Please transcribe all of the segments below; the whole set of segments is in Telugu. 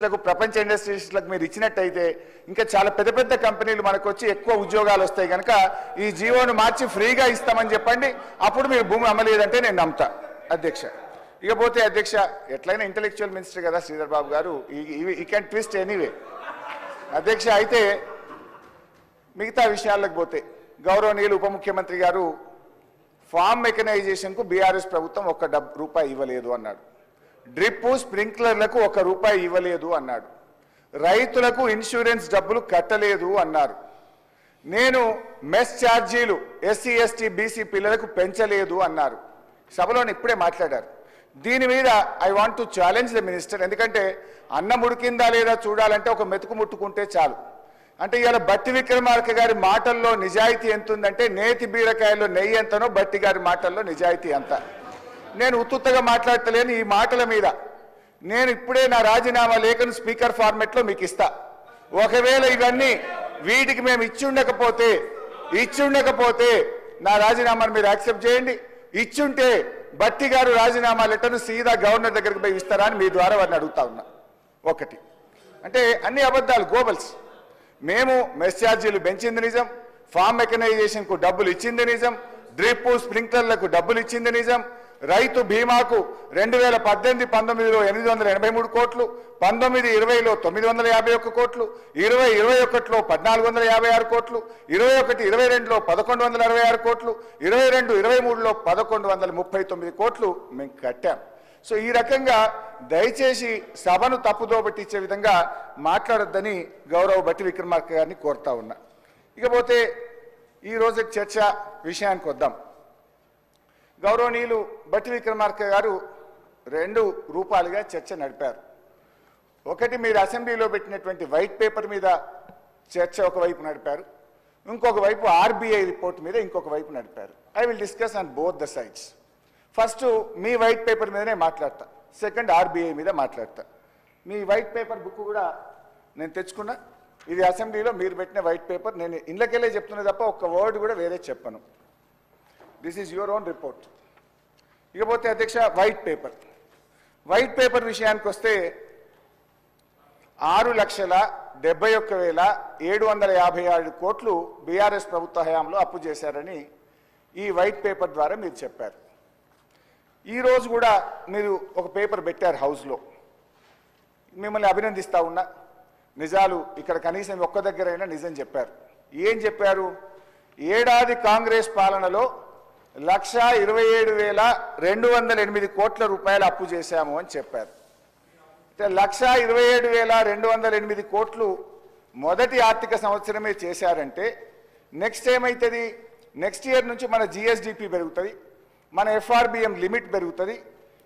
ప్రపంచ ఇండస్ట్రీస్లకు మీరు ఇచ్చినట్టయితే ఇంకా చాలా పెద్ద పెద్ద కంపెనీలు మనకు వచ్చి ఎక్కువ ఉద్యోగాలు వస్తాయి కనుక ఈ జీవోను మార్చి ఫ్రీగా ఇస్తామని చెప్పండి. అప్పుడు మీరు భూమి అమ్మలేదంటే నేను నమ్ముతా అధ్యక్ష. ఇకపోతే అధ్యక్ష ఎట్లయినా ఇంటెలెక్చువల్ మినిస్టర్ కదా శ్రీధర్ బాబు గారు, ఈ క్యాన్ ట్విస్ట్ ఎనీవే అధ్యక్ష. అయితే మిగతా విషయాలకు పోతే గౌరవనీయులు ఉప ముఖ్యమంత్రి గారు ఫార్మ్ మెకనైజేషన్కు బీఆర్ఎస్ ప్రభుత్వం ₹1 ఇవ్వలేదు అన్నాడు. డ్రిప్ స్ప్రింక్లర్లకు ₹1 ఇవ్వలేదు అన్నాడు. రైతులకు ఇన్సూరెన్స్ డబ్బులు కట్టలేదు అన్నారు. నేను మెస్ ఛార్జీలు ఎస్సీ ఎస్టీ బీసీ పిల్లలకు పెంచలేదు అన్నారు. సభలోని ఇప్పుడే మాట్లాడారు. దీని మీద I want to challenge the minister. ఎందుకంటే అన్నం ఉడికిందా లేదా చూడాలంటే ఒక మెతుకు ముట్టుకుంటే చాలు. అంటే ఇవాళ బట్టి విక్రమార్క గారి మాటల్లో నిజాయితీ ఎంత ఉందంటే నేతి బీరకాయల్లో నెయ్యి ఎంతనో బట్టి గారి మాటల్లో నిజాయితీ అంత. నేను ఉత్తుత్తగా మాట్లాడతలేను. ఈ మాటల మీద నేను ఇప్పుడే నా రాజీనామా లేఖను స్పీకర్ ఫార్మెట్లో మీకు ఇస్తా. ఒకవేళ ఇవన్నీ వీటికి మేము ఇచ్చుండకపోతే నా రాజీనామాను మీరు యాక్సెప్ట్ చేయండి. ఇచ్చుంటే బట్టి గారు రాజీనామా లెటర్ను సీదా గవర్నర్ దగ్గరికి పోయి ఇస్తారా అని మీ ద్వారా వారిని అడుగుతా ఉన్నా. ఒకటి అంటే అన్ని అబద్ధాలు గోబల్స్. మేము మెస్ ఛార్జీలు పెంచింది నిజం, ఫార్మ్ మెకనైజేషన్కు డబ్బులు ఇచ్చింది నిజం, డ్రిప్ స్ప్రింక్లర్లకు డబ్బులు ఇచ్చింది నిజం, రైతు బీమాకు 2018-19లో 883 కోట్లు, 19-20లో 951 కోట్లు, 20-21లో 1456 కోట్లు, 21-22లో 1166 కోట్లు, 22-23లో 1139 కోట్లు మేము కట్టాం. సో ఈ రకంగా దయచేసి సభను తప్పుదో పట్టించే విధంగా మాట్లాడొద్దని గౌరవ బట్టి విక్రమార్క గారిని కోరుతా ఉన్నా. ఇకపోతే ఈరోజు చర్చ విషయానికి వద్దాం. గౌరవనీయులు బట్టి విక్రమార్క గారు 2 రూపాలుగా చర్చ నడిపారు. ఒకటి మీరు అసెంబ్లీలో పెట్టినటువంటి వైట్ పేపర్ మీద చర్చ ఒకవైపు నడిపారు, ఇంకొక వైపు ఆర్బీఐ రిపోర్ట్ మీద ఇంకొక వైపు నడిపారు. I will discuss on both the sides. First me white paper మీదనే మాట్లాడతా, సెకండ్ ఆర్బీఐ మీద మాట్లాడతా. మీ వైట్ పేపర్ బుక్ కూడా నేను తెచ్చుకున్నా. ఇది అసెంబ్లీలో మీరు పెట్టిన వైట్ పేపర్. నేను ఇళ్ళకెళ్ళే చెప్తున్నా తప్ప ఒక్క వర్డ్ కూడా వేరే చెప్పను. This is your own report. ఇకపోతే అధ్యక్ష వైట్ పేపర్ విషయానికి వస్తే 6,71,757 కోట్లు బీఆర్ఎస్ ప్రభుత్వ హయాంలో అప్పు చేశారని ఈ వైట్ పేపర్ ద్వారా మీరు చెప్పారు. ఈరోజు కూడా మీరు ఒక పేపర్ పెట్టారు హౌస్లో. మిమ్మల్ని అభినందిస్తూ ఉన్నా. నిజాలు ఇక్కడ కనీసం ఒక్క దగ్గరైనా నిజం చెప్పారు. ఏం చెప్పారు? ఏడాది కాంగ్రెస్ పాలనలో 1,27,208 కోట్ల రూపాయలు అప్పు చేశాము అని చెప్పారు. 1,27,208 కోట్లు మొదటి ఆర్థిక సంవత్సరమే చేశారంటే నెక్స్ట్ ఏమవుతుంది? నెక్స్ట్ ఇయర్ నుంచి మన జిఎస్డిపి పెరుగుతుంది, మన ఎఫ్ఆర్బిఎం లిమిట్ పెరుగుతుంది.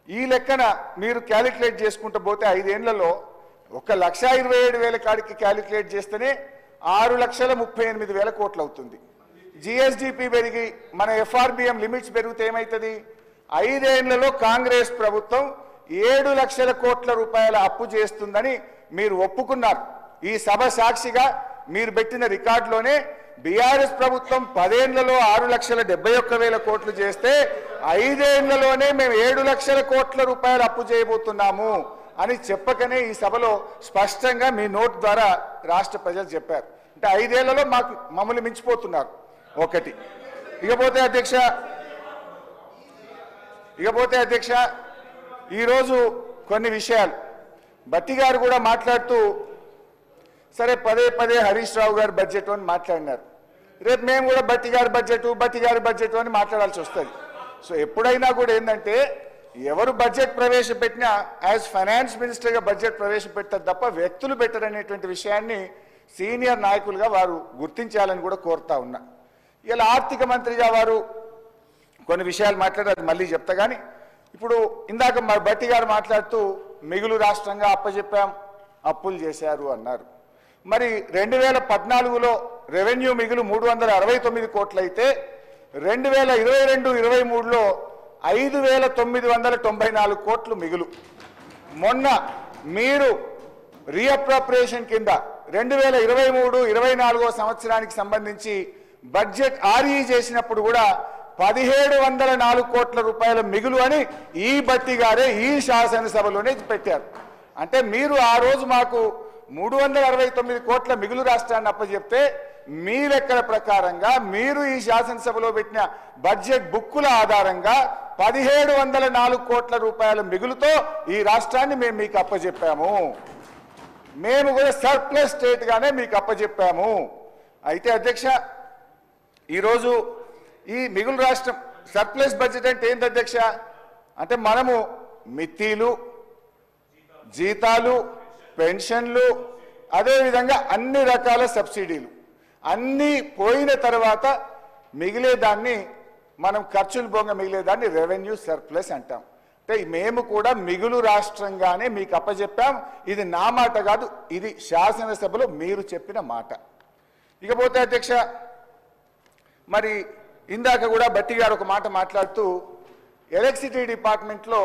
ఈ లెక్కన మీరు క్యాలిక్యులేట్ చేసుకుంటూ పోతే 5 ఏళ్లలో 1,27,000 కాడికి క్యాలిక్యులేట్ చేస్తేనే 6,38,000 కోట్లు అవుతుంది. జిఎస్డిపి పెరిగి మన ఎఫ్ఆర్బిఎం లిమిట్స్ పెరిగితే ఏమవుతుంది? 5 ఏళ్లలో కాంగ్రెస్ ప్రభుత్వం 7 లక్షల కోట్ల రూపాయల అప్పు చేస్తుందని మీరు ఒప్పుకున్నారు. ఈ సభ సాక్షిగా మీరు పెట్టిన రికార్డులోనే బీఆర్ఎస్ ప్రభుత్వం 10 ఏళ్లలో 6,71,000 కోట్లు చేస్తే 5 ఏళ్లలోనే మేము 7 లక్షల కోట్ల రూపాయలు అప్పు చేయబోతున్నాము అని చెప్పకనే ఈ సభలో స్పష్టంగా మీ నోట్ ద్వారా రాష్ట్ర ప్రజలు చెప్పారు. అంటే 5 ఏళ్లలో మమ్మల్ని మించిపోతున్నారు. ఒకటి. ఇకపోతే అధ్యక్ష ఈరోజు కొన్ని విషయాలు బట్టి గారు కూడా మాట్లాడుతూ సరే పదే హరీష్ రావు గారి బడ్జెట్ అని మాట్లాడినారు. రేపు మేము కూడా బట్టి గారి బడ్జెట్ అని మాట్లాడాల్సి వస్తుంది. సో ఎప్పుడైనా కూడా ఏంటంటే ఎవరు బడ్జెట్ ప్రవేశపెట్టినా యాజ్ ఫైనాన్స్ మినిస్టర్గా బడ్జెట్ ప్రవేశపెట్టారు తప్ప వ్యక్తులు పెట్టరనేటువంటి విషయాన్ని సీనియర్ నాయకులుగా వారు గుర్తించాలని కూడా కోరుతా ఉన్నా. ఇలా ఆర్థిక మంత్రిగా వారు కొన్ని విషయాలు మాట్లాడారు, అది మళ్ళీ చెప్తా. కానీ ఇప్పుడు ఇందాక బట్టి గారు మాట్లాడుతూ మిగులు రాష్ట్రంగా అప్పచెప్పాం, అప్పులు చేశారు అన్నారు. మరి 2014లో రెవెన్యూ మిగులు 369 కోట్లు అయితే 2022-23లో 5,994 కోట్లు మిగులు. మొన్న మీరు రీఅప్రోప్రియేషన్ కింద 2023-24 సంవత్సరానికి సంబంధించి బడ్జెట్ ఆర్ఈ చేసినప్పుడు కూడా 1,704 కోట్ల రూపాయల మిగులు అని ఈ బట్టి గారే ఈ శాసనసభలోనే పెట్టారు. అంటే మీరు ఆ రోజు మాకు 369 కోట్ల మిగులు రాష్ట్రాన్ని అప్పచెప్తే మీ లెక్కల ప్రకారంగా మీరు ఈ శాసనసభలో పెట్టిన బడ్జెట్ బుక్కుల ఆధారంగా 1704 కోట్ల రూపాయల మిగులుతో ఈ రాష్ట్రాన్ని మేము మీకు అప్పచెప్పాము. మేము కూడా సర్ప్లస్ స్టేట్ గానే మీకు అప్పచెప్పాము. అయితే అధ్యక్ష, ఈరోజు ఈ మిగులు రాష్ట్రం సర్ప్లస్ బడ్జెట్ అంటే ఏంటి అధ్యక్ష? అంటే మనము మిత్తిలు, జీతాలు, పెన్షన్లు, అదేవిధంగా అన్ని రకాల సబ్సిడీలు అన్నీ పోయిన తర్వాత మిగిలేదాన్ని మనం ఖర్చులు పోగా మిగిలేదాన్ని రెవెన్యూ సర్ప్లస్ అంటాం. అంటే మేము కూడా మిగులు రాష్ట్రంగానే మీకు అప్పచెప్పాం. ఇది నా మాట కాదు, ఇది శాసనసభలో మీరు చెప్పిన మాట. ఇకపోతే అధ్యక్ష, మరి ఇందాక కూడా బట్టి గారు ఒక మాట మాట్లాడుతూ ఎలక్ట్రిసిటీ డిపార్ట్మెంట్లో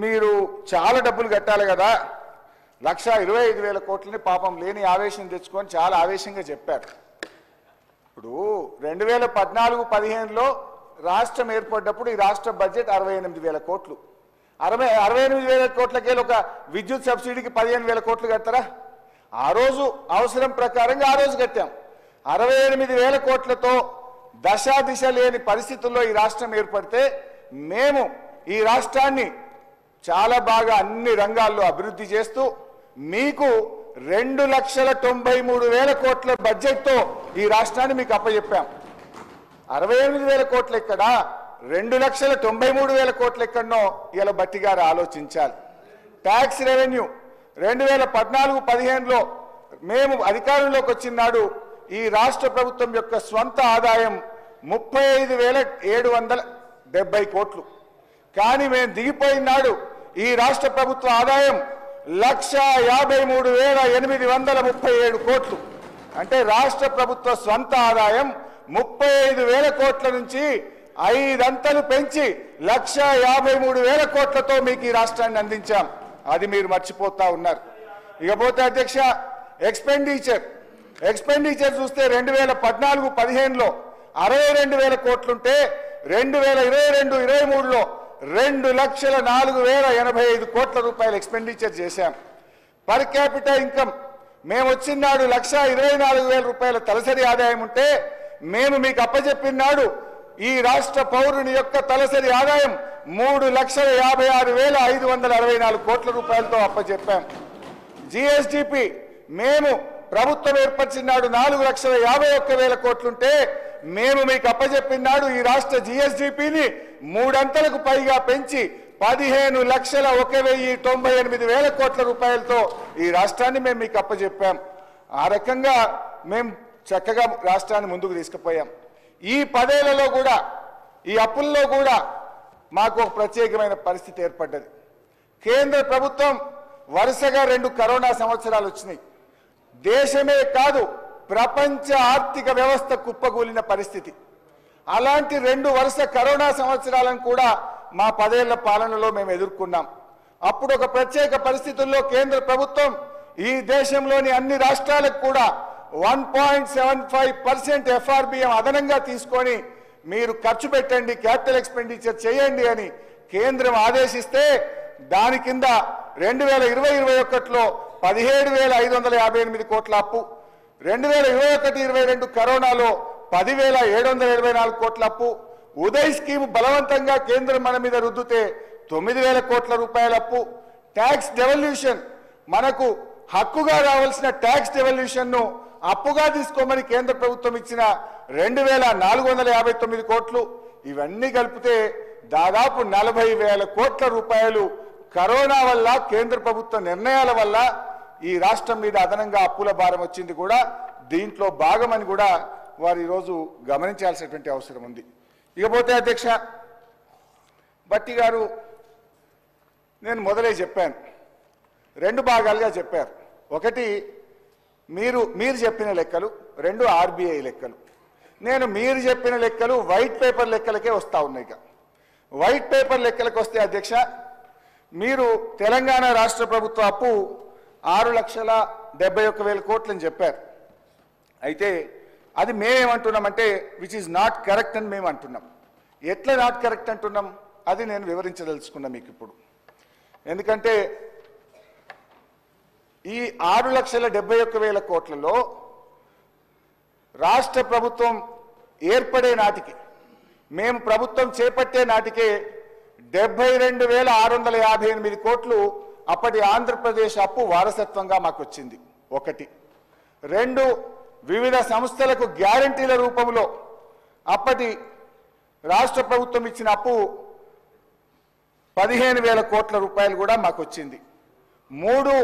మీరు చాలా డబ్బులు కట్టాలి కదా, 1,25,000 కోట్లని పాపం లేని ఆవేశం తెచ్చుకొని చాలా ఆవేశంగా చెప్పారు. ఇప్పుడు 2014-15లో రాష్ట్రం ఏర్పడ్డప్పుడు ఈ రాష్ట్ర బడ్జెట్ 68,000 కోట్లు. 68,000 కోట్లకే ఒక విద్యుత్ సబ్సిడీకి 15,000 కోట్లు కడతారా? ఆ రోజు అవసరం ప్రకారంగా ఆ రోజు కట్టాం. 68,000 కోట్లతో దశా దిశ లేని పరిస్థితుల్లో ఈ రాష్ట్రం ఏర్పడితే మేము ఈ రాష్ట్రాన్ని చాలా బాగా అన్ని రంగాల్లో అభివృద్ధి చేస్తూ మీకు 2,93,000 కోట్ల బడ్జెట్తో ఈ రాష్ట్రాన్ని మీకు అప్పచెప్పాం. 68,000 కోట్లు ఎక్కడ, 2,93,000 కోట్లు ఎక్కడనో ఇలా బట్టి గారు ఆలోచించాలి. ట్యాక్స్ రెవెన్యూ 2014-15లో మేము అధికారంలోకి వచ్చినాడు ఈ రాష్ట్ర ప్రభుత్వం యొక్క స్వంత ఆదాయం 35,770 కోట్లు. కానీ మేము దిగిపోయినాడు ఈ రాష్ట్ర ప్రభుత్వ ఆదాయం 1,53,837 కోట్లు. అంటే రాష్ట్ర ప్రభుత్వ స్వంత ఆదాయం 35,000 కోట్ల నుంచి 5 అంతలు పెంచి 1,53,000 కోట్లతో మీకు ఈ రాష్ట్రాన్ని అందించాం. అది మీరు మర్చిపోతా ఉన్నారు. ఇకపోతే అధ్యక్ష, ఎక్స్పెండిచర్ చూస్తే 2014-15లో 62,000 కోట్లుంటే 2022-23లో 2,04,085 కోట్ల రూపాయలు ఎక్స్పెండిచర్ చేశాం. పర్ క్యాపిటల్ ఇన్కమ్ మేము వచ్చినాడు 1,24,000 రూపాయల తలసరి ఆదాయం ఉంటే మేము మీకు అప్పచెప్పినాడు ఈ రాష్ట్ర పౌరుని యొక్క తలసరి ఆదాయం 3,56,564 కోట్ల రూపాయలతో అప్పచెప్పాం. జిఎస్డిపి మేము ప్రభుత్వం ఏర్పరిచినాడు 4,51,000 కోట్లుంటే మేము మీకు అప్పచెప్పినాడు ఈ రాష్ట్ర జిఎస్డిపిని 3 అంతలకు పైగా పెంచి 15,01,98,000 కోట్ల రూపాయలతో ఈ రాష్ట్రాన్ని మేము మీకు అప్పచెప్పాం. ఆ రకంగా మేము చక్కగా రాష్ట్రాన్ని ముందుకు తీసుకుపోయాం. ఈ 10 ఏళ్లలో కూడా ఈ అప్పుల్లో కూడా మాకు ఒక ప్రత్యేకమైన పరిస్థితి ఏర్పడ్డది. కేంద్ర ప్రభుత్వం వరుసగా 2 కరోనా సంవత్సరాలు వచ్చినాయి. దేశమే కాదు ప్రపంచ ఆర్థిక వ్యవస్థ కుప్పకూలిన పరిస్థితి. అలాంటి 2 వరుస కరోనా సంవత్సరాలను కూడా మా 10 ఏళ్ల పాలనలో మేము ఎదుర్కొన్నాం. అప్పుడు ఒక ప్రత్యేక పరిస్థితుల్లో కేంద్ర ప్రభుత్వం ఈ దేశంలోని అన్ని రాష్ట్రాలకు కూడా 1.75% FRBM అదనంగా తీసుకొని మీరు ఖర్చు పెట్టండి, క్యాపిటల్ ఎక్స్పెండిచర్ చేయండి అని కేంద్రం ఆదేశిస్తే దాని కింద 2020-21లో 17,558 కోట్ల అప్పు, 2021-22 కరోనాలో 10,724 కోట్ల అప్పు, ఉదయ్ స్కీమ్ బలవంతంగా కేంద్రం మన మీద రుద్దుతే 9,000 కోట్ల రూపాయల అప్పు, ట్యాక్స్ డెవల్యూషన్ మనకు హక్కుగా రావాల్సిన ట్యాక్స్ డెవల్యూషన్ ను అప్పుగా తీసుకోమని కేంద్ర ప్రభుత్వం ఇచ్చిన 2,459 కోట్లు. ఇవన్నీ కలిపితే దాదాపు 40,000 కోట్ల రూపాయలు కరోనా వల్ల కేంద్ర ప్రభుత్వ నిర్ణయాల వల్ల ఈ రాష్ట్రం మీద అదనంగా అప్పుల భారం వచ్చింది కూడా దీంట్లో భాగమని కూడా వారు ఈరోజు గమనించాల్సినటువంటి అవసరం ఉంది. ఇకపోతే అధ్యక్ష, బట్టి గారు నేను మొదలే చెప్పాను, 2 భాగాలుగా చెప్పారు. ఒకటి మీరు చెప్పిన లెక్కలు, 2 ఆర్బీఐ లెక్కలు. నేను మీరు చెప్పిన లెక్కలు వైట్ పేపర్ లెక్కలకే వస్తూ ఉన్నాయి. వైట్ పేపర్ లెక్కలకు వస్తే అధ్యక్ష, మీరు తెలంగాణ రాష్ట్ర ప్రభుత్వ అప్పు 6,71,000 కోట్లని చెప్పారు. అయితే అది మేమేమంటున్నామంటే విచ్ ఈజ్ నాట్ కరెక్ట్ అని మేము అంటున్నాం. ఎట్లా నాట్ కరెక్ట్ అంటున్నాం అది నేను వివరించదలుచుకున్నా మీకు ఇప్పుడు. ఎందుకంటే ఈ 6,71,000 కోట్లలో రాష్ట్ర ప్రభుత్వం ఏర్పడే నాటికి మేము ప్రభుత్వం చేపట్టే నాటికే 72,658 కోట్లు అప్పటి ఆంధ్రప్రదేశ్ అప్పు వారసత్వంగా మాకు వచ్చింది. ఒకటి. రెండు, వివిధ సంస్థలకు గ్యారంటీల రూపంలో అప్పటి రాష్ట్ర ప్రభుత్వం ఇచ్చిన అప్పు 15,000 కోట్ల రూపాయలు కూడా మాకు వచ్చింది. మూడు,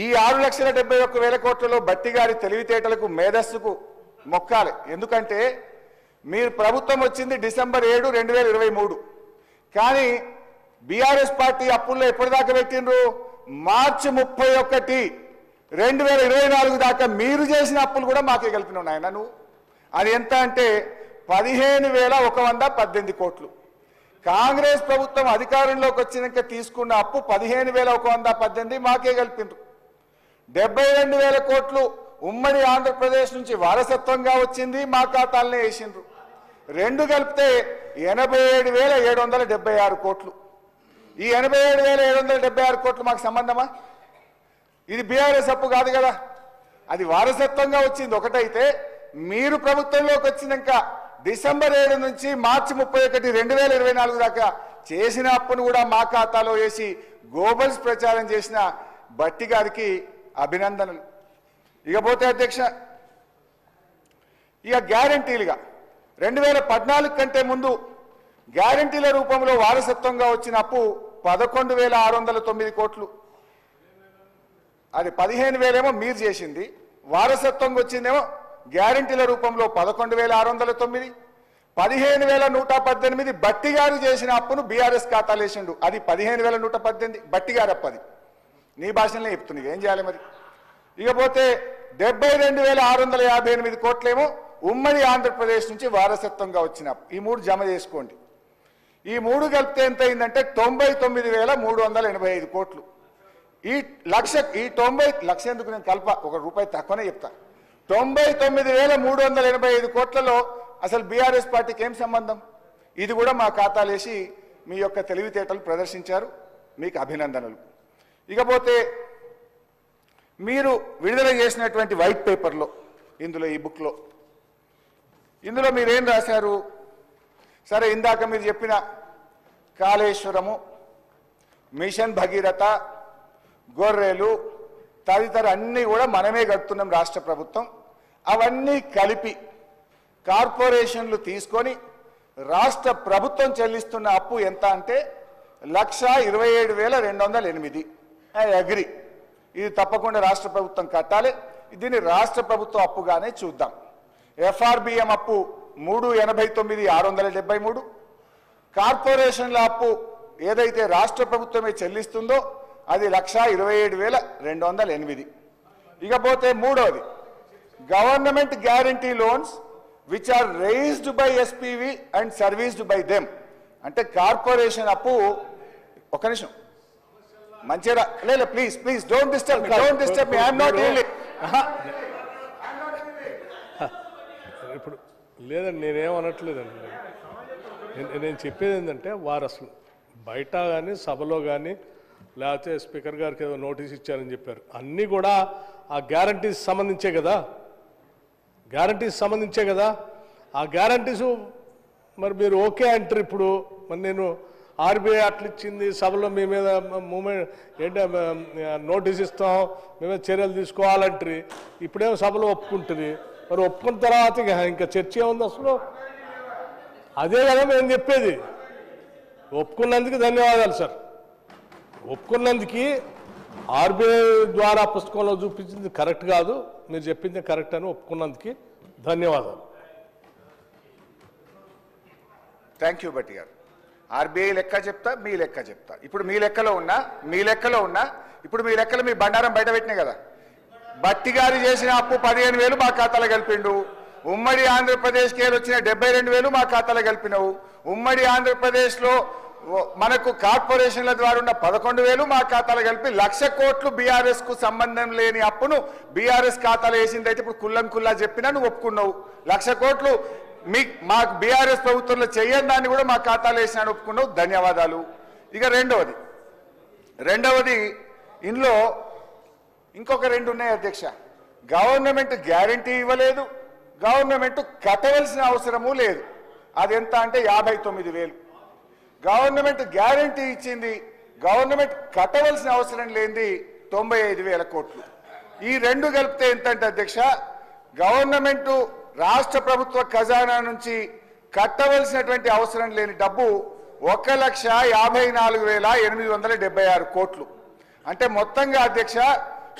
ఈ 6,71,000 కోట్లలో బట్టి గారి తెలివితేటలకు మేధస్సుకు మొక్కాలి. ఎందుకంటే మీరు ప్రభుత్వం వచ్చింది డిసెంబర్ 7, 2023. కానీ బీఆర్ఎస్ పార్టీ అప్పుల్లో ఎప్పటిదాకా పెట్టిండ్రు? మార్చి 31, 2024 దాకా మీరు చేసిన అప్పులు కూడా మాకే కలిపినావు నాయన నువ్వు. అది ఎంత అంటే 15,118 కోట్లు. కాంగ్రెస్ ప్రభుత్వం అధికారంలోకి వచ్చినాక తీసుకున్న అప్పు 15,118 మాకే కలిపిండ్రు. 72,000 కోట్లు ఉమ్మడి ఆంధ్రప్రదేశ్ నుంచి వారసత్వంగా వచ్చింది, మా ఖాతాలనే వేసిండ్రు. రెండు కలిపితే 87,776 కోట్లు. ఈ 87,776 కోట్లు మాకు సంబంధమా? ఇది బీఆర్ఎస్ అప్పు కాదు కదా, అది వారసత్వంగా వచ్చింది. ఒకటైతే మీరు ప్రభుత్వంలోకి వచ్చినాక డిసెంబర్ 7 నుంచి మార్చి 31, 2024 దాకా చేసిన అప్పును కూడా మా ఖాతాలో వేసి గోబల్స్ ప్రచారం చేసిన బట్టి గారికి అభినందనలు. ఇకపోతే అధ్యక్ష, ఇక గ్యారంటీలుగా 2014 కంటే ముందు గ్యారంటీల రూపంలో వారసత్వంగా వచ్చిన అప్పు 11,609 కోట్లు. అది 15,000 ఏమో మీరు చేసింది, వారసత్వంగా వచ్చిందేమో గ్యారంటీల రూపంలో 11,609, 15,118 బట్టి గారు చేసిన అప్పును బీఆర్ఎస్ ఖాతాలు వేసిండు. అది 15,118 బట్టి గారు అప్పది. నీ భాషలనే చెప్తుంది, ఏం చేయాలి మరి? ఇకపోతే 72,658 కోట్లేమో ఉమ్మడి ఆంధ్రప్రదేశ్ నుంచి వారసత్వంగా వచ్చిన ఈ మూడు జమ చేసుకోండి. ఈ మూడు కలిపితే ఎంత అయిందంటే 99,385 కోట్లు. ఈ 90 లక్ష ఎందుకు నేను కల్ప, ₹1 తక్కువనే చెప్తా. 99,385 కోట్లలో అసలు బీఆర్ఎస్ పార్టీకి ఏం సంబంధం? ఇది కూడా మా ఖాతాలు వేసి మీ యొక్క తెలివితేటలు ప్రదర్శించారు, మీకు అభినందనలు. ఇకపోతే మీరు విడుదల చేసినటువంటి వైట్ పేపర్లో, ఇందులో ఈ బుక్లో, ఇందులో మీరేం రాశారు? సరే, ఇందాక మీరు చెప్పిన కాళేశ్వరము, మిషన్ భగీరథ, గొర్రెలు తదితర అన్నీ కూడా మనమే కడుతున్నాం రాష్ట్ర ప్రభుత్వం. అవన్నీ కలిపి కార్పొరేషన్లు తీసుకొని రాష్ట్ర ప్రభుత్వం చెల్లిస్తున్న అప్పు ఎంత అంటే 1,27,208. ఐ అగ్రి, ఇది తప్పకుండా రాష్ట్ర ప్రభుత్వం కట్టాలి. దీన్ని రాష్ట్ర ప్రభుత్వ అప్పుగానే చూద్దాం. ఎఫ్ఆర్బిఎం అప్పు 389,673. కార్పొరేషన్ల అప్పు ఏదైతే రాష్ట్ర ప్రభుత్వమే చెల్లిస్తుందో అది 1,27,208. ఇకపోతే మూడవది, government guarantee loans which are raised by SPV and serviced by them. అంటే కార్పొరేషన్ అప్పు, ఒక నిమిషం మంచిగా లేదు, please please don't disturb me, I'm not really. ఇప్పుడు లేదండి, నేనేమనట్లేదండి. నేను చెప్పేది ఏంటంటే, వారు అసలు బయట కానీ సభలో కానీ లేకపోతే స్పీకర్ గారికి ఏదో నోటీస్ ఇచ్చారని చెప్పారు. అన్నీ కూడా ఆ గ్యారంటీస్ సంబంధించే కదా, ఆ గ్యారంటీస్ మరి మీరు ఓకే అంటారు. ఇప్పుడు మరి నేను ఆర్బీఐ అట్లా ఇచ్చింది, సభలో మీ మీద మూమెంట్ ఏంటంటే నోటీస్ ఇస్తాం, మేమే చర్యలు తీసుకోవాలంటారు. ఇప్పుడేమో సభలో ఒప్పుకుంటుంది. మరి ఒప్పుకున్న తర్వాత ఇంకా చర్చ ఏముంది అసలు? అదే కదా మేము చెప్పేది. ఒప్పుకున్నందుకు ధన్యవాదాలు సార్. ఒప్పుకున్నందుకు ఆర్బీఐ ద్వారా పుస్తకంలో చూపించింది కరెక్ట్ కాదు, మీరు చెప్పింది కరెక్ట్ అని ఒప్పుకున్నందుకు ధన్యవాదాలు. థ్యాంక్ యూ బట్టి గారు. ఆర్బీఐ లెక్క చెప్తా, మీ లెక్క చెప్తా. ఇప్పుడు మీ లెక్కలో ఉన్నా ఇప్పుడు మీ లెక్కలు మీ బండారం బయట పెట్టినాయి కదా. బట్టి గారు చేసిన అప్పు 15,000 మా ఖాతాలో కలిపిండు. ఉమ్మడి ఆంధ్రప్రదేశ్కి వచ్చిన 72,000 మా ఖాతాలో కలిపినవు. ఉమ్మడి ఆంధ్రప్రదేశ్లో మనకు కార్పొరేషన్ల ద్వారా ఉన్న 11,000 మా ఖాతాలో కలిపి 1,00,000 కోట్లు బీఆర్ఎస్ కు సంబంధం లేని అప్పును బీఆర్ఎస్ ఖాతాలో వేసింది. అయితే ఇప్పుడు కుల్లా చెప్పినా నువ్వు ఒప్పుకున్నావు. 1,00,000 కోట్లు మాకు బీఆర్ఎస్ ప్రభుత్వంలో చెయ్యని దాన్ని కూడా మా ఖాతాలో వేసినాను, ఒప్పుకున్నావు, ధన్యవాదాలు. ఇక రెండవది ఇందులో ఇంకొక 2 ఉన్నాయి అధ్యక్ష. గవర్నమెంట్ గ్యారంటీ ఇవ్వలేదు, గవర్నమెంట్ కట్టవలసిన అవసరము లేదు. అది ఎంత అంటే 59,000. గవర్నమెంట్ గ్యారంటీ ఇచ్చింది, గవర్నమెంట్ కట్టవలసిన అవసరం లేనిది 95,000 కోట్లు. ఈ 2 కలిపితే ఎంతంటే అధ్యక్ష, గవర్నమెంట్ రాష్ట్ర ప్రభుత్వ ఖజానా నుంచి కట్టవలసినటువంటి అవసరం లేని డబ్బు 1,54,876 కోట్లు. అంటే మొత్తంగా అధ్యక్ష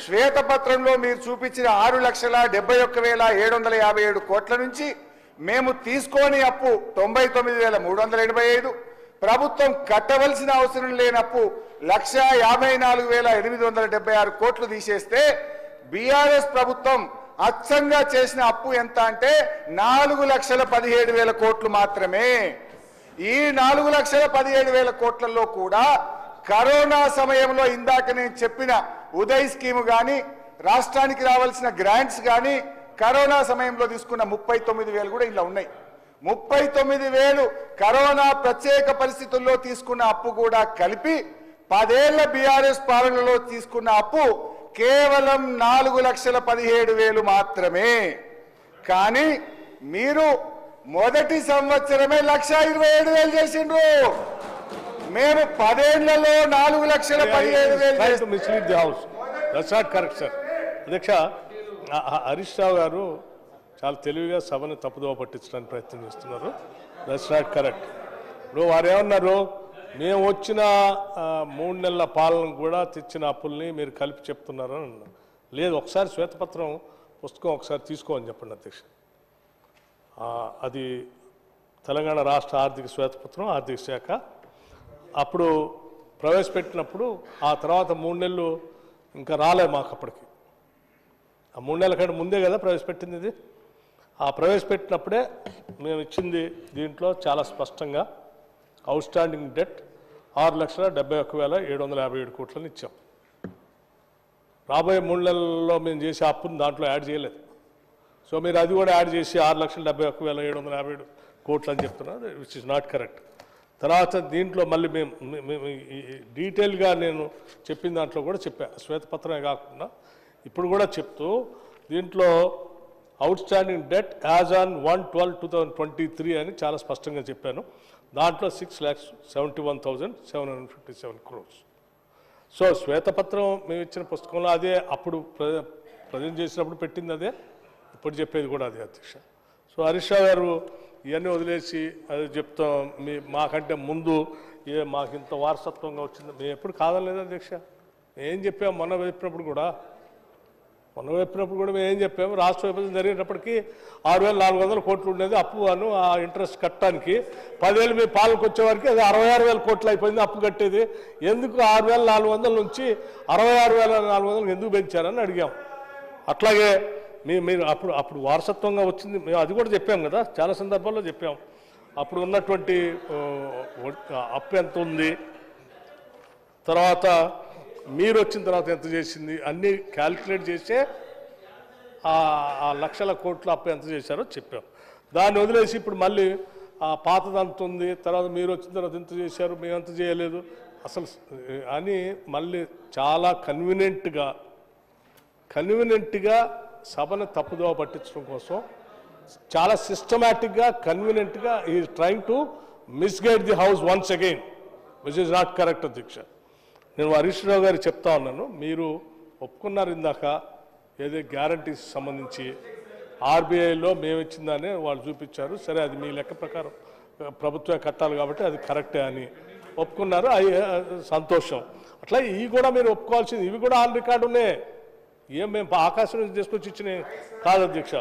శ్వేతపత్రంలో మీరు చూపించిన 6,71,757 కోట్ల నుంచి మేము తీసుకొని అప్పు 99,385, ప్రభుత్వం కట్టవలసిన అవసరం లేని అప్పు 1,54,876 కోట్లు తీసేస్తే బీఆర్ఎస్ ప్రభుత్వం అచ్చంగా చేసిన అప్పు ఎంత అంటే 4,17,000 కోట్లు మాత్రమే. ఈ 4,17,000 కోట్లలో కూడా కరోనా సమయంలో ఇందాక నేను చెప్పిన ఉదయ్ స్కీమ్ కానీ, రాష్ట్రానికి రావాల్సిన గ్రాంట్స్ కానీ, కరోనా సమయంలో తీసుకున్న 39,000 కూడా ఇలా ఉన్నాయి. 39,000 కరోనా ప్రత్యేక పరిస్థితుల్లో తీసుకున్న అప్పు కూడా కలిపి 10 ఏళ్ల బీఆర్ఎస్ పాలనలో తీసుకున్న అప్పు కేవలం 4,17,000 మాత్రమే. కానీ మీరు మొదటి సంవత్సరమే 1,27,000 చేసిండ్రు. మేము 10 ఏళ్లలో 4,17,000. Mislead the house. That's not correct sir. అధ్యక్ష, హరీష్ రావు గారు చాలా తెలివిగా సభను తప్పుదోవ పట్టించడానికి ప్రయత్నం చేస్తున్నారు. That's not correct. ఇప్పుడు వారు ఏమన్నారు, మేము వచ్చిన 3 నెలల పాలన కూడా తెచ్చిన అప్పుల్ని మీరు కలిపి చెప్తున్నారు అని అన్నారు. లేదు, ఒకసారి శ్వేతపత్రం పుస్తకం ఒకసారి తీసుకోమని చెప్పండి అధ్యక్ష. అది తెలంగాణ రాష్ట్ర ఆర్థిక శ్వేతపత్రం, ఆర్థిక శాఖ అప్పుడు ప్రవేశపెట్టినప్పుడు ఆ తర్వాత 3 నెలలు ఇంకా రాలే మాకు. అప్పటికి ఆ 3 నెలల కంటే ముందే కదా ప్రవేశపెట్టింది ఇది. ఆ ప్రవేశపెట్టినప్పుడే మేము ఇచ్చింది దీంట్లో చాలా స్పష్టంగా అవుట్ స్టాండింగ్ డెట్ 6,71,757 కోట్లని ఇచ్చాం. రాబోయే 3 నెలల్లో మేము చేసే అప్పుని దాంట్లో యాడ్ చేయలేదు. సో మీరు అది కూడా యాడ్ చేసి 6,71,757 కోట్లు అని చెప్తున్నారు, విచ్ ఇస్ నాట్ కరెక్ట్. తర్వాత దీంట్లో మళ్ళీ మేము డీటెయిల్గా నేను చెప్పిన దాంట్లో కూడా చెప్పా, శ్వేతపత్రమే కాకుండా ఇప్పుడు కూడా చెప్తూ దీంట్లో out standing debt as on 1/12/2023 అని చాలా స్పష్టంగా చెప్పాను. దాంట్లో 6,71,757 crores. సో శ్వేతపత్రం మేము ఇచ్చిన పుస్తకంలో అదే, అప్పుడు ప్రజెంట్ చేసినప్పుడు పెట్టింది అదే, ఇప్పుడు చెప్పేది కూడా అదే అధ్యక్ష. సో హరీష్ రావు గారు ఇవన్నీ వదిలేసి అది చెప్తాం మాకంటే ముందు మాకు ఇంత వారసత్వంగా వచ్చింది. మేము ఎప్పుడు కాదనలేదు అధ్యక్ష. ఏం చెప్పాము మొన్న చెప్పినప్పుడు కూడా మేము ఏం చెప్పాము, రాష్ట్ర విభజన జరిగేటప్పటికి 6,400 కోట్లు ఉండేది అప్పు అను, ఆ ఇంట్రెస్ట్ కట్టడానికి 10 ఏళ్ళు మీ పాలనకు వచ్చేవారికి అది 66,000 కోట్లు అయిపోయింది అప్పు కట్టేది. ఎందుకు 6,400 నుంచి 66,400 ఎందుకు పెంచారని అడిగాం. అట్లాగే మీరు అప్పుడు వారసత్వంగా వచ్చింది మేము అది కూడా చెప్పాం కదా, చాలా సందర్భాల్లో చెప్పాం. అప్పుడు ఉన్నటువంటి అప్పు ఎంత ఉంది, తర్వాత మీరు వచ్చిన తర్వాత ఎంత చేసింది అన్నీ క్యాల్కులేట్ చేసే ఆ 1,00,000 కోట్ల అప్పు ఎంత చేశారో చెప్పాం. దాన్ని వదిలేసి ఇప్పుడు మళ్ళీ ఆ పాతది అంత ఉంది, తర్వాత మీరు వచ్చిన తర్వాత ఎంత చేశారు, మేము ఎంత చేయలేదు అసలు అని మళ్ళీ చాలా కన్వీనియంట్గా సభను తప్పుదోవ పట్టించడం కోసం చాలా సిస్టమేటిక్గా కన్వీనియంట్గా ఈ trying to misguide the house once again, which is not correct అధ్యక్ష. నేను హరీష్ రావు గారికి చెప్తా ఉన్నాను, మీరు ఒప్పుకున్నారు ఇందాక ఏదో గ్యారంటీస్ సంబంధించి ఆర్బీఐలో మేము ఇచ్చిందని వాళ్ళు చూపించారు. సరే, అది మీ లెక్క ప్రకారం ప్రభుత్వమే కట్టాలి కాబట్టి అది కరెక్టే అని ఒప్పుకున్నారు, అవి సంతోషం. అట్లా ఇవి కూడా మీరు ఒప్పుకోవాల్సింది, ఇవి కూడా ఆన్ రికార్డు ఉన్నాయి. ఏం మేము ఆకాశం నుంచి తీసుకొచ్చి ఇచ్చినాయి కాదు అధ్యక్ష.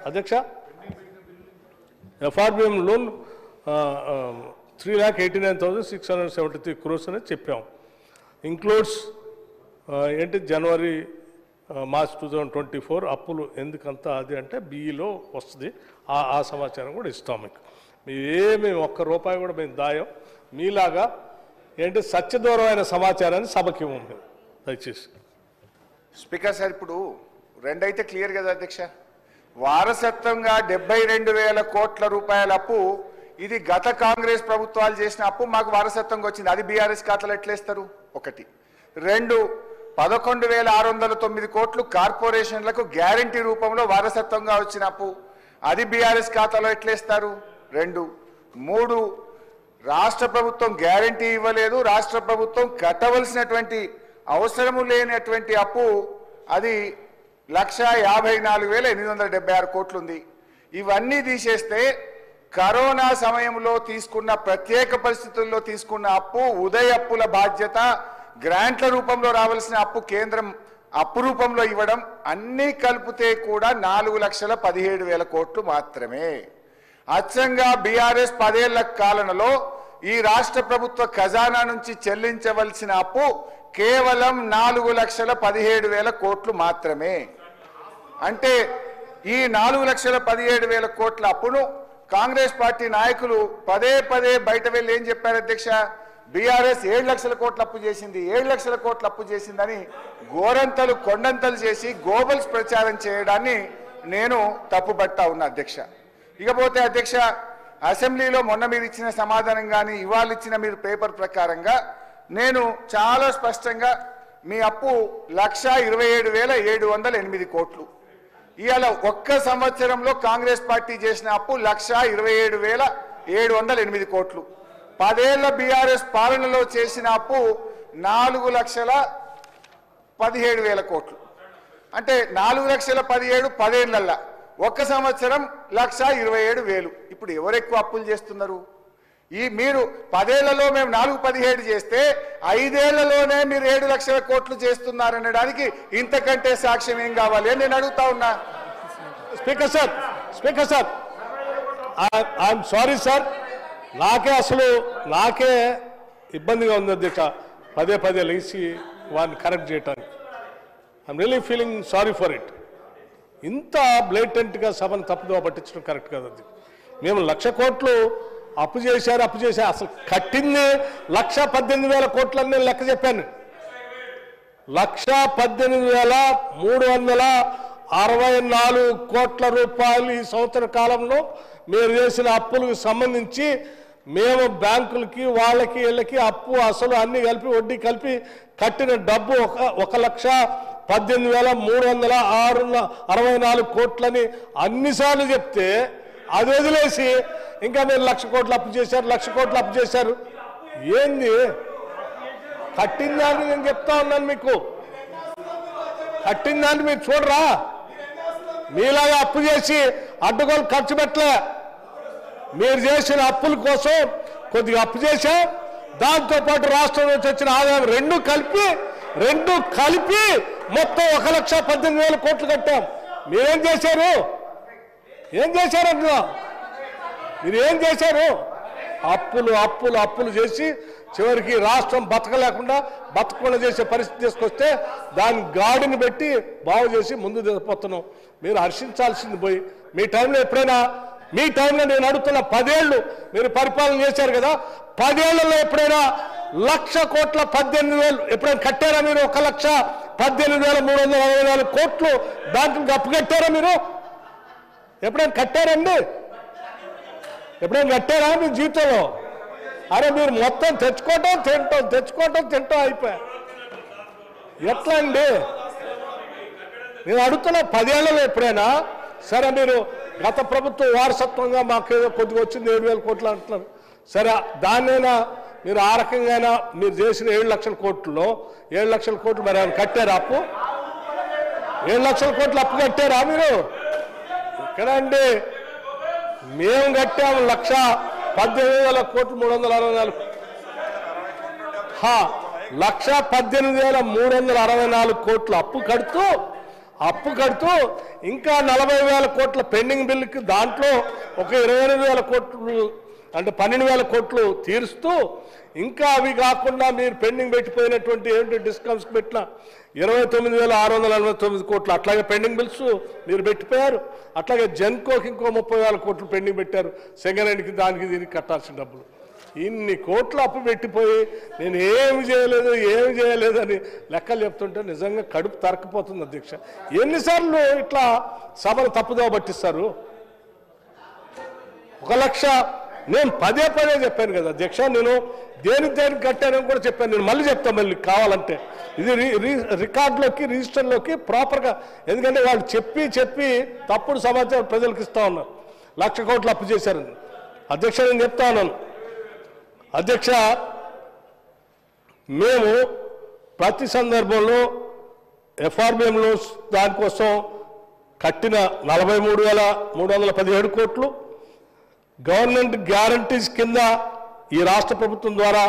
అధ్యక్ష, ఎఫ్ఆర్బిఎం లోన్ 3,89,673 crores అనేది చెప్పాం. ఇంక్లూడ్స్ ఏంటి జనవరి మార్చ్ 2024 అప్పులు ఎందుకంతా అది అంటే బిఈలో వస్తుంది, ఆ సమాచారం కూడా ఇస్తాం మీకు. ఏమేమి ఒక్క రూపాయి కూడా మేము దాయం, మీలాగా ఏంటి సత్యదూరమైన సమాచారాన్ని సభకి ఇవ్వం మేము దయచేసి. స్పీకర్ సార్, ఇప్పుడు 2 అయితే క్లియర్ కదా అధ్యక్ష. వారసత్వంగా 72,000 కోట్ల రూపాయల అప్పు, ఇది గత కాంగ్రెస్ ప్రభుత్వాలు చేసిన అప్పు మాకు వారసత్వంగా వచ్చింది, అది బీఆర్ఎస్ ఖాతాలో ఎట్లేస్తారు? 1. 2, 11,609 కోట్లు కార్పొరేషన్లకు గ్యారంటీ రూపంలో వారసత్వంగా వచ్చిన అప్పు, అది బీఆర్ఎస్ ఖాతాలో ఎట్లేస్తారు? 2. 3, రాష్ట్ర ప్రభుత్వం గ్యారంటీ ఇవ్వలేదు, రాష్ట్ర ప్రభుత్వం కట్టవలసినటువంటి అవసరము లేనటువంటి అప్పు, అది 1,54,876 కోట్లు ఉంది. ఇవన్నీ తీసేస్తే కరోనా సమయంలో తీసుకున్న ప్రత్యేక పరిస్థితుల్లో తీసుకున్న అప్పు, ఉదయ అప్పుల బాధ్యత, గ్రాంట్ల రూపంలో రావాల్సిన అప్పు కేంద్రం అప్పు రూపంలో ఇవ్వడం, అన్నీ కలిపితే కూడా 4,17,000 కోట్లు మాత్రమే. అచ్చంగా బీఆర్ఎస్ 10 ఏళ్ల కాలంలో ఈ రాష్ట్ర ప్రభుత్వ ఖజానా నుంచి చెల్లించవలసిన అప్పు కేవలం 4,17,000 కోట్లు మాత్రమే. అంటే ఈ 4,17,000 కోట్ల అప్పును కాంగ్రెస్ పార్టీ నాయకులు పదే బయట వెళ్ళి ఏం చెప్పారు అధ్యక్ష? బీఆర్ఎస్ 7 లక్షల కోట్ల అప్పు చేసింది, 7 లక్షల కోట్ల అప్పు చేసిందని గోరంతలు కొండంతలు చేసి గోబల్స్ ప్రచారం చేయడాన్ని నేను తప్పుపడతా ఉన్నా అధ్యక్ష. ఇకపోతే అధ్యక్ష, అసెంబ్లీలో మొన్న మీరు ఇచ్చిన సమాధానం కానీ ఇవాళ ఇచ్చిన మీరు పేపర్ ప్రకారంగా నేను చాలా స్పష్టంగా మీ అప్పు 1,27,708 కోట్లు. ఇవాళ ఒక్క సంవత్సరంలో కాంగ్రెస్ పార్టీ చేసిన అప్పు 1,27,708 కోట్లు. 10 ఏళ్ల బీఆర్ఎస్ పాలనలో చేసిన అప్పు 4,17,000 కోట్లు. అంటే 4,17,000 10 ఏళ్లల్లా, ఒక్క సంవత్సరం 1,27,000. ఇప్పుడు ఎవరు ఎక్కువ అప్పులు చేస్తున్నారు? ఈ మీరు 10 ఏళ్లలో మేము 4,17 చేస్తే 5 ఏళ్లలోనే మీరు 7 లక్షల కోట్లు చేస్తున్నారనడానికి ఇంతకంటే సాక్ష్యం ఏం కావాలి అని నేను అడుగుతా ఉన్నా. Speaker sir, I'm sorry sir, నాకే ఇబ్బందిగా ఉంది అధ్యక్ష పదే లేచి వారిని కరెక్ట్ చేయటానికి. I'm really feeling sorry for it. ఇంత బ్లేటెంట్గా సభను తప్పుదో పట్టించడం కరెక్ట్ కాదు. అది మేము 1,00,000 కోట్లు అప్పు చేశారు అసలు కట్టింది 1,18,000 కోట్లని నేను లెక్క చెప్పాను. 1,18,364 కోట్ల రూపాయలు ఈ సంవత్సర కాలంలో మీరు చేసిన అప్పులకు సంబంధించి మేము బ్యాంకులకి వాళ్ళకి వీళ్ళకి అప్పు అసలు అన్ని కలిపి వడ్డీ కలిపి కట్టిన డబ్బు 1,18,364 కోట్లని అన్నిసార్లు చెప్తే అది వదిలేసి ఇంకా మీరు 1,00,000 కోట్లు అప్పు చేశారు, 1,00,000 కోట్లు అప్పు చేశారు. ఏంది కట్టిందాన్ని నేను చెప్తా ఉన్నాను మీకు. కట్టిందాన్ని మీరు చూడరా? మీలాగా అప్పు చేసి అడ్డగోలు ఖర్చు పెట్టలే. మీరు చేసిన అప్పుల కోసం కొద్దిగా అప్పు చేశాం, దాంతోపాటు రాష్ట్రం నుంచి వచ్చిన ఆదాయం రెండు కలిపి మొత్తం 1,18,000 కోట్లు కట్టాం. మీరేం చేశారు? అంటున్నా మీరు ఏం చేశారు? అప్పులు చేసి చివరికి రాష్ట్రం బతకకుండా చేసే పరిస్థితి తీసుకొస్తే దాని గాడిని పెట్టి బాగు చేసి ముందు పోతున్నాం. మీరు హర్షించాల్సింది పోయి మీ టైంలో ఎప్పుడైనా నేను అడుగుతున్న 10 ఏళ్ళు మీరు పరిపాలన చేశారు కదా, 10 ఏళ్లలో ఎప్పుడైనా 1,00,000 కోట్ల 18,000 ఎప్పుడైనా కట్టారా మీరు? 1,18,364 కోట్లు బ్యాంకులకు అప్పు కట్టారా మీరు? ఎప్పుడైనా కట్టారండి? ఎప్పుడైనా కట్టారా మీ జీవితంలో? అరే మీరు మొత్తం తెచ్చుకోవటం తింటాం అయిపోయా. ఎట్లా అండి? నేను అడుగుతున్నా 10 ఏళ్లలో ఎప్పుడైనా సరే మీరు గత ప్రభుత్వం వారసత్వంగా మాకేదో కొద్దిగా వచ్చింది 7,000 కోట్లు అంటున్నారు. సరే దాన్నైనా మీరు ఆ రకంగా మీరు చేసిన 7 లక్షల కోట్లలో 7 లక్షల కోట్లు మరి ఆయన కట్టారా అప్పు? 7 లక్షల కోట్లు అప్పు కట్టారా మీరు? ఇక్కడ అండి మేము కట్టాము 1,18,000 కోట్లు 364 1,18,364 కోట్లు అప్పు కడుతూ ఇంకా 40,000 కోట్ల పెండింగ్ బిల్లుకి దాంట్లో ఒక 28,000 కోట్లు అంటే 12,000 కోట్లు తీరుస్తూ ఇంకా అవి కాకుండా మీరు పెండింగ్ పెట్టిపోయినటువంటి ఏంటి డిస్కౌంట్స్ పెట్టిన 29,649 కోట్లు అట్లాగే పెండింగ్ బిల్స్ మీరు పెట్టిపోయారు. అట్లాగే జెన్కోకి ఇంకో 30,000 కోట్లు పెండింగ్ పెట్టారు. సెకండ్ హ్యాండ్కి దానికి దీనికి కట్టాల్సిన డబ్బులు ఇన్ని కోట్లు అప్పు పెట్టిపోయి నేను ఏమి చేయలేదు అని లెక్కలు చెప్తుంటే నిజంగా కడుపు తరకపోతుంది అధ్యక్ష. ఎన్నిసార్లు ఇట్లా సభను తప్పుదోవ పట్టిస్తారు? 1,00,000 నేను పదే చెప్పాను కదా అధ్యక్ష, నేను దేనికి కట్టానని కూడా చెప్పాను. నేను మళ్ళీ చెప్తాను, మళ్ళీ కావాలంటే ఇది రికార్డులోకి రిజిస్టర్లోకి ప్రాపర్గా, ఎందుకంటే వాళ్ళు చెప్పి తప్పుడు సమాచారం ప్రజలకు ఇస్తా ఉన్నారు. 1,00,000 కోట్లు అప్పు చేశారని. అధ్యక్ష, నేను చెప్తా ఉన్నాను అధ్యక్ష, మేము ప్రతి సందర్భంలో ఎఫ్ఆర్బిఎంలో దానికోసం కట్టిన 43,317 కోట్లు, గవర్నమెంట్ గ్యారంటీస్ కింద ఈ రాష్ట్ర ప్రభుత్వం ద్వారా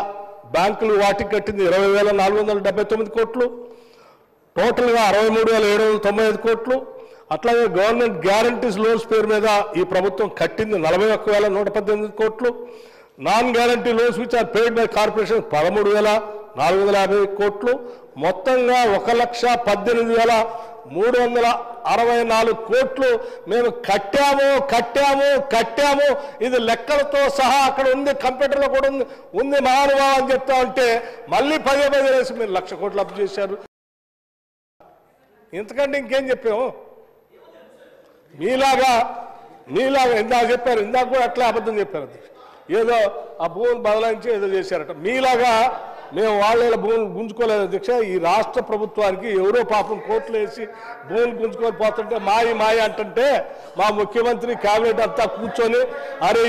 బ్యాంకులు వాటికి కట్టింది 20,479 కోట్లు, టోటల్గా 63,795 కోట్లు. అట్లాగే గవర్నమెంట్ గ్యారంటీస్ లోన్స్ పేరు మీద ఈ ప్రభుత్వం కట్టింది 41,118 కోట్లు. Non guarantee loans which are paid by corporation 13,450 కోట్లు. మొత్తంగా 1,18,364 కోట్లు మేము కట్టాము. ఇది లెక్కలతో సహా అక్కడ ఉంది, కంప్యూటర్లో కూడా ఉంది మహానుభావం అని చెప్తా ఉంటే మళ్ళీ పదే వేసి మీరు 1,00,000 కోట్లు అప్పు చేశారు. ఇంతకంటే ఇంకేం చెప్పాము? మీలాగా ఇందాక చెప్పారు, ఇందాక కూడా అట్లా అబద్ధం చెప్పారు. ఏదో ఆ భూమిని బదలాయించి ఏదో చేశారట. మీలాగా మేము వాళ్ళ భూములు గుంజుకోలేదు అధ్యక్ష. ఈ రాష్ట్ర ప్రభుత్వానికి ఎవరో పాపం కోట్లు వేసి భూములు గుంజుకొని పోతుంటే మాయ అంటుంటే మా ముఖ్యమంత్రి క్యాబినెట్ అంతా కూర్చొని అరే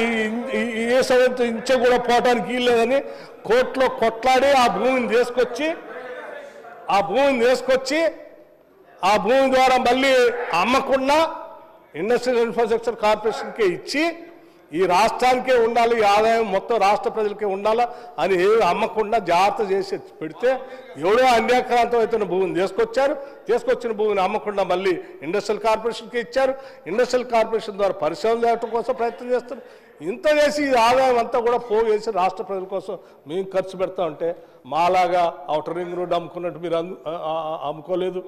ఏ సమయంతో ఇంచే కూడా పోవడానికి వీల్లేదని కోర్టులో కొట్లాడి ఆ భూమిని తీసుకొచ్చి ఆ భూమి ద్వారా మళ్ళీ అమ్మకుండా ఇండస్ట్రియల్ ఇన్ఫ్రాస్ట్రక్చర్ కార్పొరేషన్కే ఇచ్చి ఈ రాష్ట్రానికే ఉండాలి, ఈ ఆదాయం మొత్తం రాష్ట్ర ప్రజలకే ఉండాలా అని అమ్మకుండా జాగ్రత్త చేసి పెడితే ఎవడో అన్యాక్రాంతమైన భూమిని తీసుకొచ్చిన భూమిని అమ్మకుండా మళ్ళీ ఇండస్ట్రియల్ కార్పొరేషన్కి ఇచ్చారు. ఇండస్ట్రియల్ కార్పొరేషన్ ద్వారా పరిశ్రమలు తేవడం కోసం ప్రయత్నం చేస్తారు. ఇంత చేసి ఈ ఆదాయం అంతా కూడా పోగేసి రాష్ట్ర ప్రజల కోసం మేము ఖర్చు పెడతా ఉంటే మాలాగా ఔటర్ రింగ్ రోడ్ అమ్ముకున్నట్టు మీరు అమ్ముకోలేదు,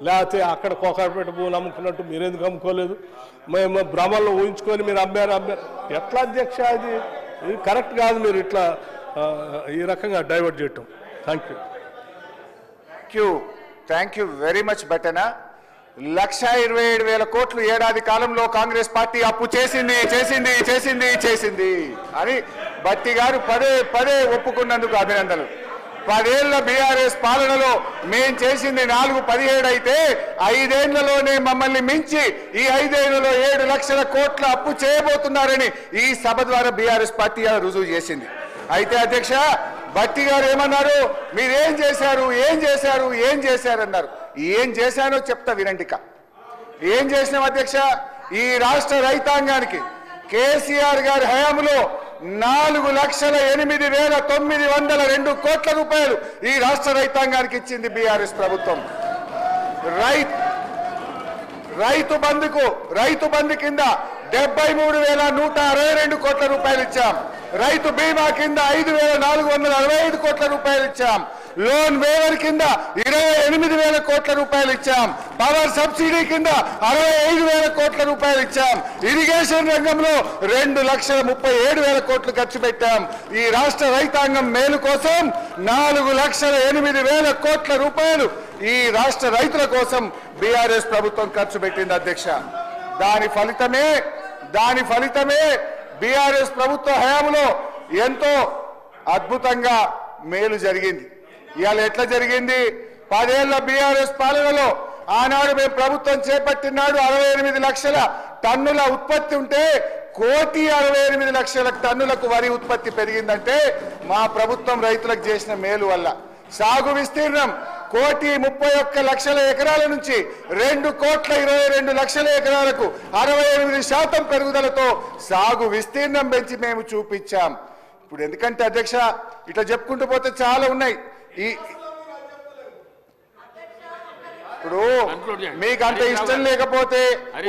లేకపోతే అక్కడ కోకాపేట భూములు అమ్ముకున్నట్టు మీరెందుకు అమ్ముకోలేదు? మేము భ్రమల్లో ఊహించుకొని మీరు అమ్మారు. ఎట్లా అధ్యక్ష? ఇది కరెక్ట్ కాదు. మీరు ఇట్లా ఈ రకంగా డైవర్ట్ చేయటం. థ్యాంక్ యూ వెరీ మచ్ బట్టనా. 1,27,000 కోట్లు ఏడాది కాలంలో కాంగ్రెస్ పార్టీ అప్పు చేసింది అని బట్టి గారు పదే ఒప్పుకున్నందుకు అభినందనలు. 10 ఏళ్ల బీఆర్ఎస్ పాలనలో మేం చేసింది 417 అయితే 5 ఏళ్లలోనే మమ్మల్ని మించి ఈ 5 ఏళ్లలో 7 లక్షల కోట్ల అప్పు చేయబోతున్నారని ఈ సభ ద్వారా బీఆర్ఎస్ పార్టీ రుజువు చేసింది. అయితే అధ్యక్ష, బట్టి గారు ఏమన్నారు? మీరేం చేశారు అన్నారు. ఏం చేశానో చెప్తా వినండిక. ఏం చేసినాం అధ్యక్ష? ఈ రాష్ట్ర రైతాంగానికి కేసీఆర్ గారి హయాంలో 4,08,902 కోట్ల రూపాయలు ఈ రాష్ట్ర రైతాంగానికి ఇచ్చింది బీఆర్ఎస్ ప్రభుత్వం. రైతు బంధు కింద 73,162 కోట్ల రూపాయలు ఇచ్చాం. రైతు బీమా కింద 5,465 కోట్ల రూపాయలు ఇచ్చాం. లోన్ వేవర్ కింద 28,000 కోట్ల రూపాయలు ఇచ్చాం. పవర్ సబ్సిడీ కింద 65,000 కోట్ల రూపాయలు ఇచ్చాం. ఇరిగేషన్ రంగంలో 2,37,000 కోట్లు ఖర్చు పెట్టాం. ఈ రాష్ట్ర రైతాంగం మేలు కోసం 4,08,000 కోట్ల రూపాయలు ఈ రాష్ట్ర రైతుల కోసం బీఆర్ఎస్ ప్రభుత్వం ఖర్చు పెట్టింది అధ్యక్ష. దాని ఫలితమే బీఆర్ఎస్ ప్రభుత్వ హయాంలో ఎంతో అద్భుతంగా మేలు జరిగింది. ఇవాళ ఎట్లా జరిగింది? 10 ఏళ్ల బీఆర్ఎస్ పాలనలో ఆనాడు మేము ప్రభుత్వం చేపట్టినాడు 68 లక్షల టన్నుల ఉత్పత్తి ఉంటే 1,68,00,000 టన్నులకు వరి ఉత్పత్తి పెరిగిందంటే మా ప్రభుత్వం రైతులకు చేసిన మేలు వల్ల. సాగు విస్తీర్ణం 1,31,00,000 ఎకరాల నుంచి 2,22,00,000 ఎకరాలకు 68% పెరుగుదలతో సాగు విస్తీర్ణం పెంచి మేము చూపించాం. ఇప్పుడు ఎందుకంటే అధ్యక్ష ఇట్లా చెప్పుకుంటూ పోతే చాలా ఉన్నాయి. ఇప్పుడు మీకు అంత ఇష్టం లేకపోతే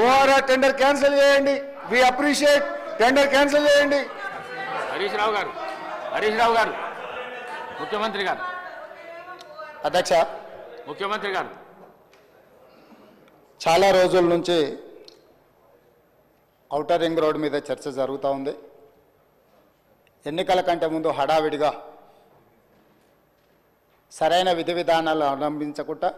ఓఆర్ఆ టెండర్ క్యాన్సిల్ చేయండి. We appreciate. టెండర్ క్యాన్సిల్ చేయండి. హరీష్ రావు గారు ముఖ్యమంత్రి గారు అధ్యక్ష, ముఖ్యమంత్రి గారు చాలా రోజుల నుంచి ఔటర్ రింగ్ రోడ్ మీద చర్చ జరుగుతూ ఉంది. ఎన్నికల కంటే ముందు హడావిడిగా సరైన విధి విధానాలు అవలంబించకుండా